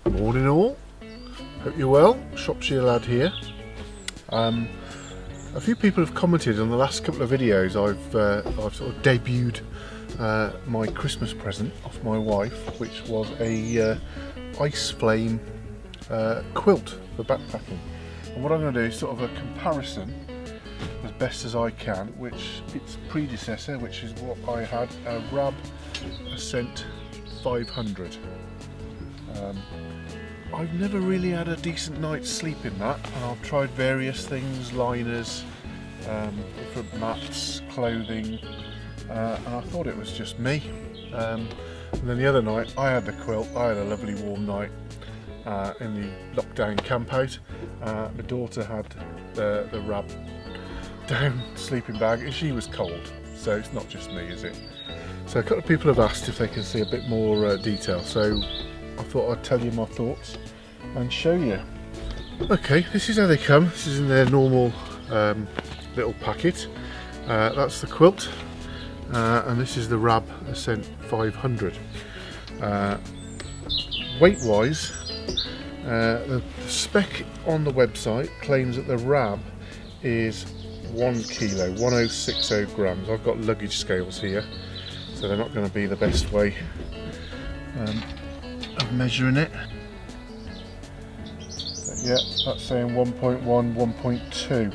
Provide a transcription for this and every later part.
Morning all, hope you're well. Shropshire Lad here. A few people have commented on the last couple of videos. I've sort of debuted my Christmas present off my wife, which was a Ice Flame quilt for backpacking. And what I'm going to do is sort of a comparison as best as I can, which its predecessor, which is what I had, a RAB Ascent 500. I've never really had a decent night's sleep in that, and I've tried various things, liners, different mats, clothing, and I thought it was just me. And then the other night I had the quilt. I had a lovely warm night in the lockdown campout. My daughter had the RAB down sleeping bag, and she was cold, so it's not just me, is it? So a couple of people have asked if they can see a bit more detail, so I thought I'd tell you my thoughts and show you. Okay, this is how they come. This is in their normal little packet. That's the quilt, and this is the RAB Ascent 500. Weight wise, the spec on the website claims that the RAB is 1 kilo, 1060 grams. I've got luggage scales here, so they're not going to be the best way of measuring it. But yeah, that's saying 1.1, 1.2,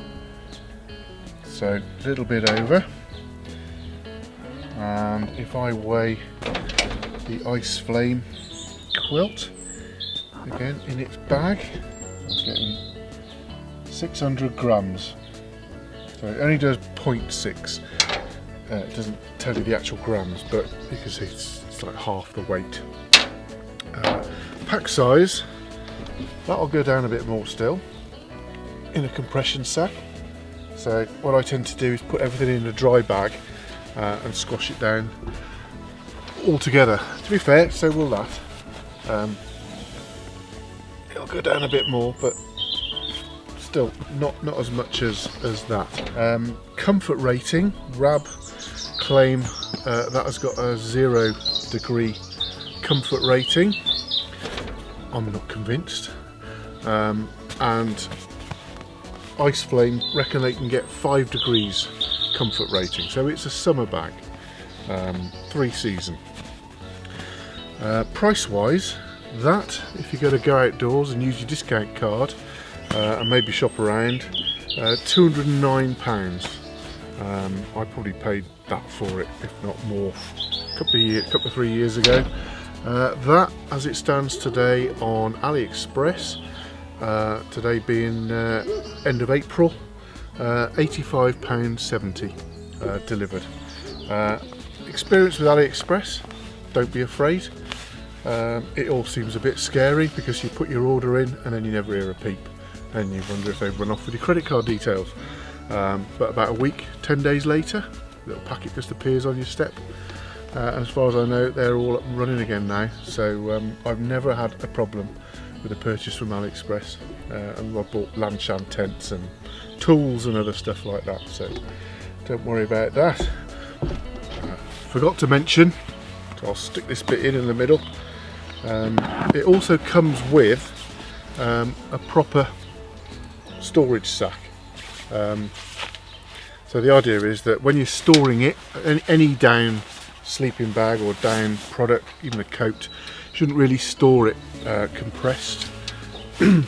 so a little bit over. And if I weigh the Ice Flame quilt again in its bag, I'm getting 600 grams. So it only does 0.6. It doesn't tell you the actual grams, but because it's like half the weight. Pack size, that'll go down a bit more still in a compression sack. So what I tend to do is put everything in a dry bag and squash it down all together. To be fair, so will that. It'll go down a bit more, but still not as much as that. Comfort rating, RAB claim that has got a 0 degree comfort rating. I'm not convinced. And Ice Flame reckon they can get 5 degrees comfort rating, so it's a summer bag, 3 season. Price wise, that if you're going to go outdoors and use your discount card and maybe shop around, £209. I probably paid that for it, if not more, a couple of 3 years ago. That, as it stands today on Aliexpress, today being end of April, £85.70 delivered. Experience with Aliexpress, don't be afraid. It all seems a bit scary because you put your order in and then you never hear a peep, and you wonder if they've run off with your credit card details. But about a week, 10 days later, a little packet just appears on your step. And as far as I know, they're all up and running again now. So I've never had a problem with a purchase from Aliexpress. And I bought Lanshan tents and tools and other stuff like that. So don't worry about that. Forgot to mention, so I'll stick this bit in the middle. It also comes with a proper storage sack. So the idea is that when you're storing it, any down sleeping bag or down product, even a coat, you shouldn't really store it compressed. You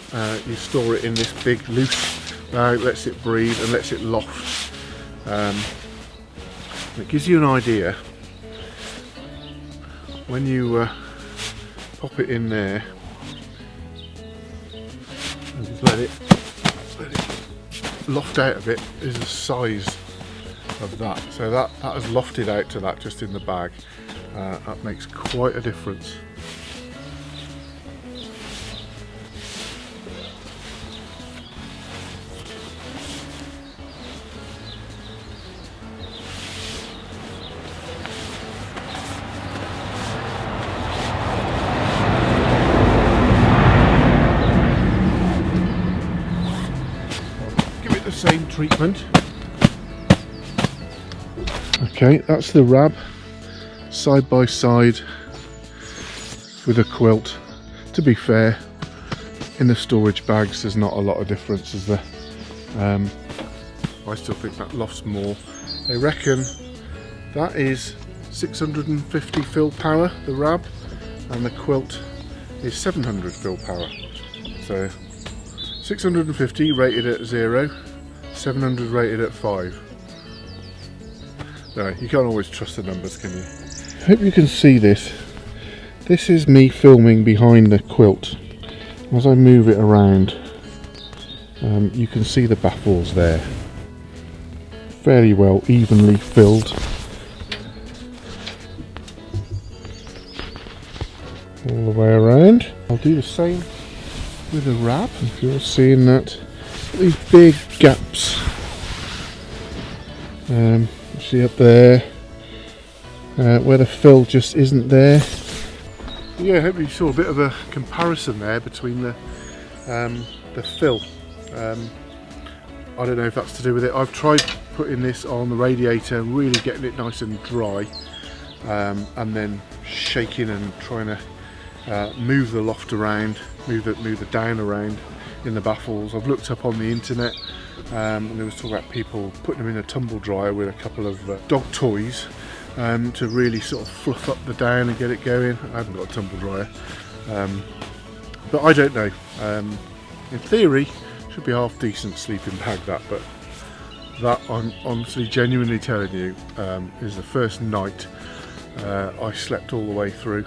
store it in this big loose bag, lets it breathe and lets it loft. It gives you an idea when you pop it in there and just let it loft out a bit, is the size of that. So that has lofted out to that just in the bag. That makes quite a difference. Same treatment. Okay, that's the RAB side by side with a quilt. To be fair, in the storage bags there's not a lot of difference, is there? I still think that loft's more. They reckon that is 650 fill power, the RAB, and the quilt is 700 fill power. So 650 rated at 0, 700 rated at 5. No, you can't always trust the numbers, can you? I hope you can see this. This is me filming behind the quilt. As I move it around, you can see the baffles there. Fairly well evenly filled. All the way around. I'll do the same with the RAB. If you're seeing that, these big gaps. See up there, where the fill just isn't there. Yeah, I hope you saw a bit of a comparison there between the fill. I don't know if that's to do with it. I've tried putting this on the radiator, really getting it nice and dry, and then shaking and trying to move the loft around, move the down around in the baffles. I've looked up on the internet, and there was talk about people putting them in a tumble dryer with a couple of dog toys to really sort of fluff up the down and get it going. I haven't got a tumble dryer, but I don't know. In theory, should be half decent sleeping bag that, but that I'm honestly, genuinely telling you, is the first night I slept all the way through.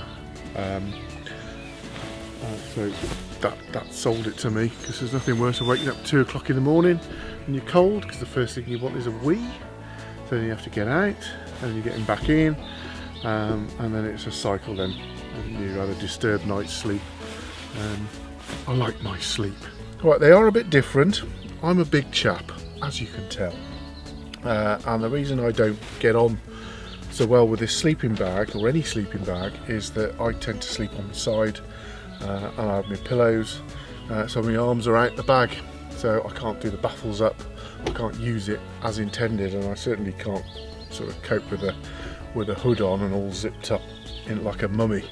So that sold it to me, because there's nothing worse than waking up at 2 o'clock in the morning when you're cold, because the first thing you want is a wee. So then you have to get out, and then you're getting back in, and then it's a cycle then, and you have a disturbed night's sleep. I like my sleep. Right, they are a bit different. I'm a big chap, as you can tell, and the reason I don't get on so well with this sleeping bag, or any sleeping bag, is that I tend to sleep on the side, and I have my pillows, so my arms are out the bag, so I can't do the baffles up, I can't use it as intended, and I certainly can't sort of cope with a hood on and all zipped up in like a mummy.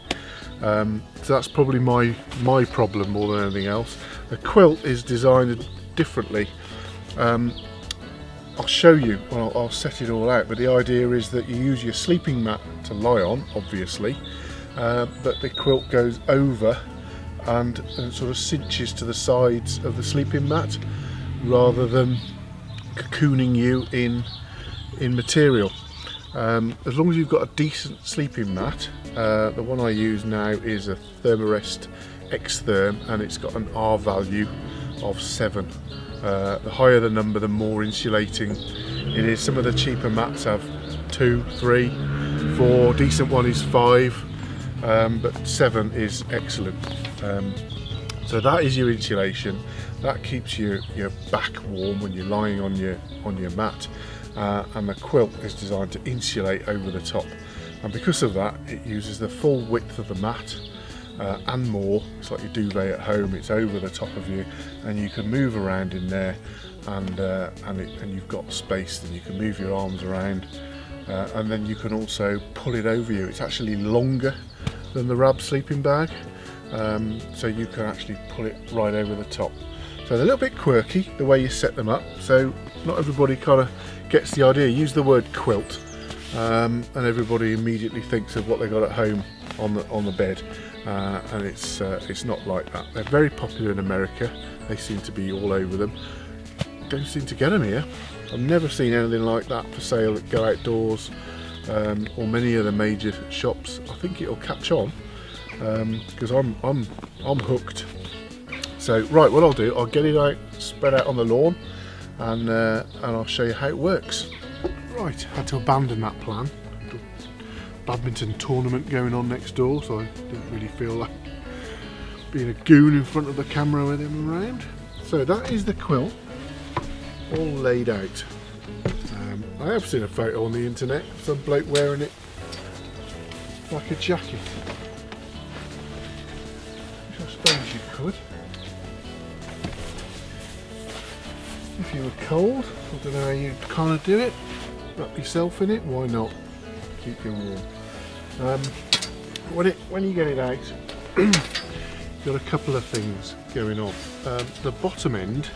So that's probably my problem more than anything else. The quilt is designed differently. I'll show you, well, I'll set it all out, but the idea is that you use your sleeping mat to lie on, obviously, but the quilt goes over and sort of cinches to the sides of the sleeping mat, rather than cocooning you in material. As long as you've got a decent sleeping mat, the one I use now is a Thermarest X-Therm, and it's got an R value of 7. The higher the number, the more insulating it is. Some of the cheaper mats have 2, 3, 4, decent one is 5, but 7 is excellent. So that is your insulation. That keeps your back warm when you're lying on your mat, and the quilt is designed to insulate over the top, and because of that it uses the full width of the mat and more. It's like your duvet at home, it's over the top of you, and you can move around in there, and you've got space, and you can move your arms around, and then you can also pull it over you. It's actually longer than the RAB sleeping bag, so you can actually pull it right over the top. So they're a little bit quirky the way you set them up, so not everybody kind of gets the idea. Use the word quilt, and everybody immediately thinks of what they got at home on the bed, and it's not like that. They're very popular in America. They seem to be all over them. Don't seem to get them here. I've never seen anything like that for sale at Go Outdoors, or many of the major shops. I think it'll catch on, because I'm hooked. So right, what I'll do, I'll get it out, spread out on the lawn, and I'll show you how it works. Right, had to abandon that plan. Badminton tournament going on next door, so I didn't really feel like being a goon in front of the camera with him around. So that is the quilt, all laid out. I have seen a photo on the internet, some bloke wearing it like a jacket, which I suppose you could. If you were cold, I don't know how you'd kind of do it. Wrap yourself in it, why not? Keep you warm. When you get it out, got a couple of things going on. The bottom end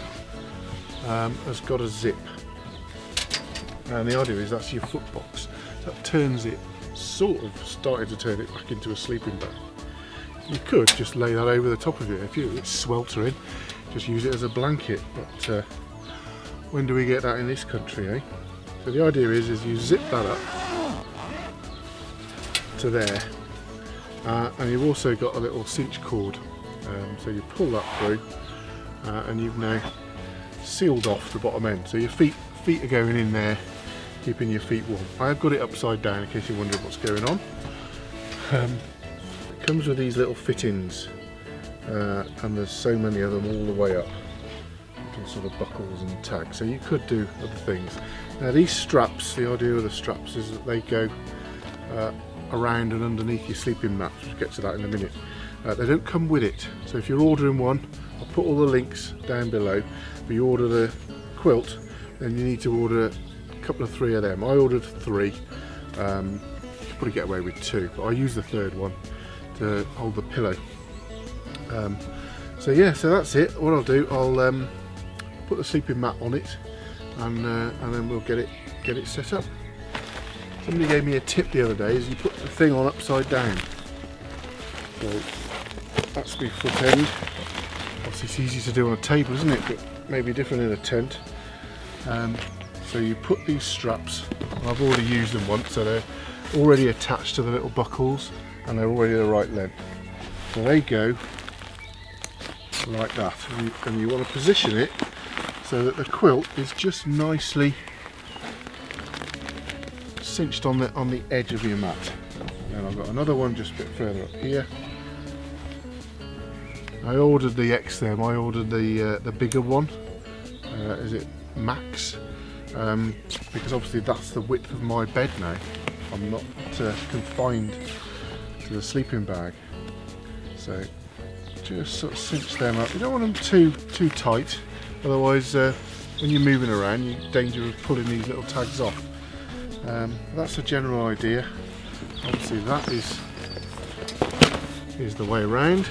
has got a zip, and the idea is that's your foot box. That turns it, sort of started to turn it back into a sleeping bag. You could just lay that over the top of it if it's sweltering, just use it as a blanket, but when do we get that in this country, eh? So the idea is you zip that up to there, and you've also got a little cinch cord, so you pull that through, and you've now sealed off the bottom end, so your feet are going in there, keeping your feet warm. I have got it upside down in case you're wondering what's going on. It comes with these little fittings, and there's so many of them all the way up, little sort of buckles and tags, so you could do other things. Now these straps, the idea of the straps is that they go around and underneath your sleeping mat. We'll get to that in a minute. They don't come with it, so if you're ordering one, I'll put all the links down below. If you order the quilt, then you need to order a couple of 3 of them. I ordered 3. You could probably get away with 2, but I use the 3rd one to hold the pillow. So yeah, so that's it. What I'll do, I'll put the sleeping mat on it, and then we'll get it set up. Somebody gave me a tip the other day, is you put the thing on upside down. So that's my foot end. Obviously it's easy to do on a table, isn't it? But maybe different in a tent. So you put these straps, I've already used them once, so they're already attached to the little buckles and they're already the right length. So they go like that, and you want to position it so that the quilt is just nicely cinched on the edge of your mat. And I've got another one just a bit further up here. I ordered the XM, I ordered the bigger one, is it Max? Because obviously that's the width of my bed now. I'm not confined to the sleeping bag. So just sort of cinch them up. You don't want them too tight, otherwise when you're moving around you're in danger of pulling these little tags off. That's a general idea. Obviously that is the way around.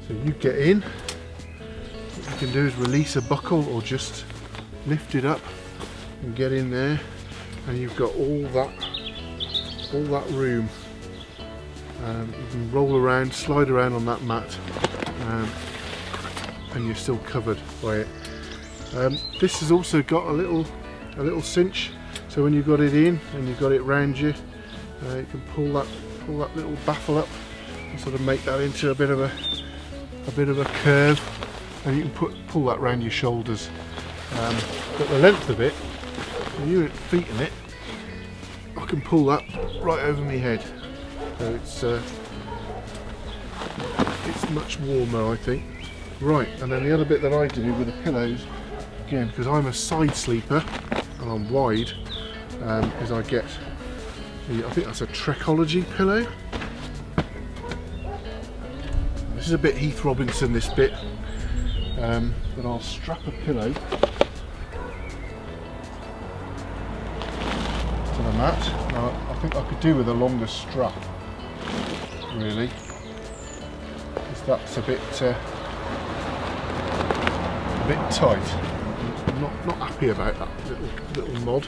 So you get in, what you can do is release a buckle or just lift it up and get in there, and you've got all that room. You can roll around, slide around on that mat, and you're still covered by it. This has also got a little cinch, so when you've got it in and you've got it round you, you can pull that little baffle up and sort of make that into a bit of a curve, and you can pull that round your shoulders. But the length of it, when you're feet in it, I can pull that right over my head. So it's much warmer, I think. Right, and then the other bit that I do with the pillows, again, because I'm a side sleeper and I'm wide, is I get I think that's a Trekology pillow. This is a bit Heath Robinson, this bit, but I'll strap a pillow to the mat. Now, I think I could do with a longer strap, really, because that's a bit tight. I'm not happy about that little mod.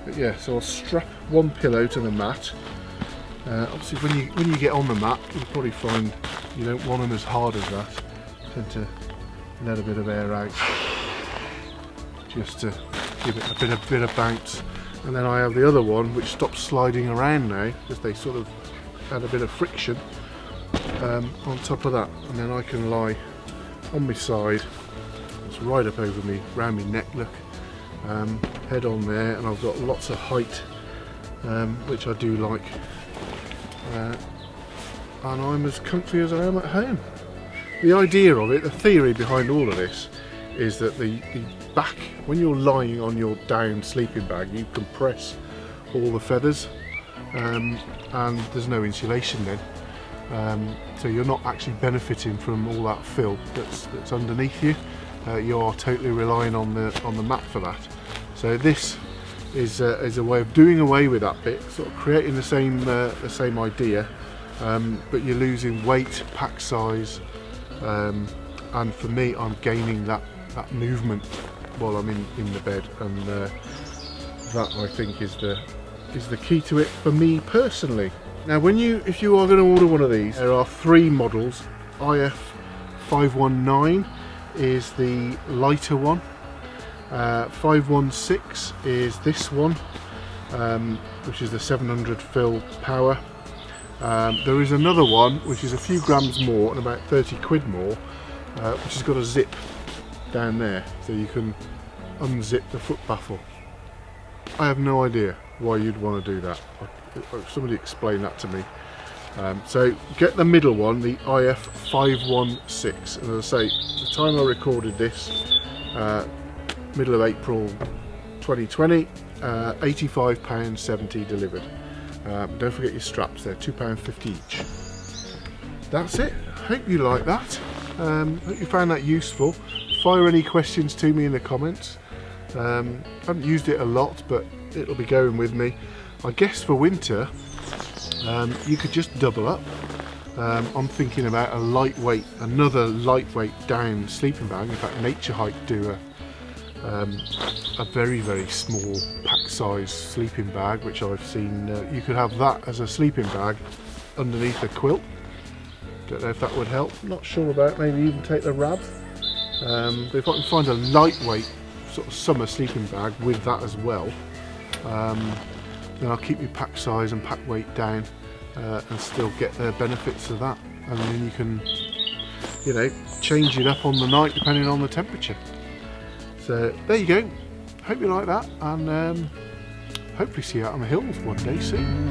But yeah, so I'll strap one pillow to the mat. Obviously, when you get on the mat, you'll probably find you don't want them as hard as that. You tend to let a bit of air out, just to give it a bit of bounce. And then I have the other one which stops sliding around now, because they sort of had a bit of friction on top of that. And then I can lie on my side, it's right up over me, round my neck, look, head on there, and I've got lots of height, which I do like, and I'm as comfy as I am at home. The idea of it, the theory behind all of this, is that the back, when you're lying on your down sleeping bag, you compress all the feathers, and there's no insulation then, so you're not actually benefiting from all that fill that's underneath you. You are totally relying on the mat for that. So this is a way of doing away with that bit, sort of creating the same idea, but you're losing weight, pack size, and for me, I'm gaining that movement while I'm in the bed, and that I think is the key to it for me personally. Now, if you are going to order one of these, there are 3 models. IF519 is the lighter one. 516 is this one, which is the 700 fill power. There is another one which is a few grams more and about 30 quid more, which has got a zip down there, so you can unzip the foot baffle. I have no idea why you'd want to do that. Somebody explain that to me. So get the middle one, the IF516, and as I say, the time I recorded this, middle of April 2020, £85.70 delivered. Don't forget your straps, they're £2.50 each. That's it. Hope you like that. Hope you found that useful. Fire any questions to me in the comments. I haven't used it a lot, but it'll be going with me. I guess for winter, you could just double up. I'm thinking about another lightweight down sleeping bag. In fact, Nature Hike do a very, very small pack size sleeping bag, which I've seen. You could have that as a sleeping bag underneath a quilt. Don't know if that would help. Not sure about it. Maybe even take the RAB. But if I can find a lightweight sort of summer sleeping bag with that as well, then I'll keep your pack size and pack weight down, and still get the benefits of that. And then you can, you know, change it up on the night depending on the temperature. So there you go. Hope you like that, and hopefully see you out on the hills one day soon.